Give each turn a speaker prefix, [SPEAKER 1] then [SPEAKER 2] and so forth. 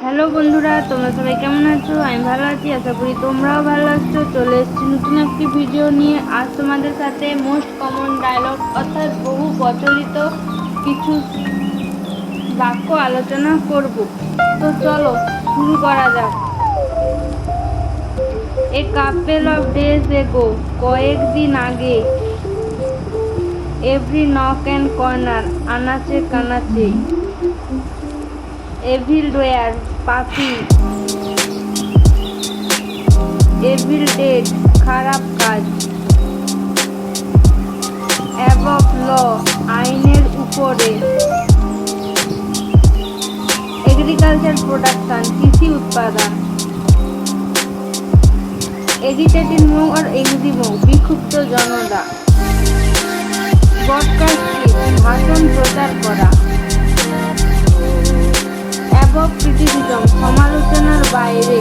[SPEAKER 1] Hello বন্ধুরা, তোমরা সবাই কেমন আছো? আমি ভালো আছি, আশা করি তোমরাও ভালো আছো। চলে এসেছি নতুন একটি ভিডিও নিয়ে। আজ তোমাদের সাথে মোস্ট কমন ডায়লগ অর্থাৎ বহু প্রচলিত কিছু বাক্য আলোচনা করব। তো চলো শুরু করা যাক। এ কাপেল অফ ডেজ এগো, কয়েকদিন আগে, এভরি নক অ্যান্ড কর্নার, আনাচে কানাচে, এভিলওয়্যার, পাপি, এভিল ডেড, খারাপ কাজ, অ্যাবভ ল, আইনের উপরে, এগ্রিকালচার প্রোডাকশন, কৃষি উৎপাদন, এজিটেটিং মৌ আর এংরি মৌ, বিক্ষুব্ধ জনতা, ব্রডকাস্টিং, ভাষণ প্রচার করা, অ্যাবভ ক্রিটিসিজম, সমালোচনার বাইরে,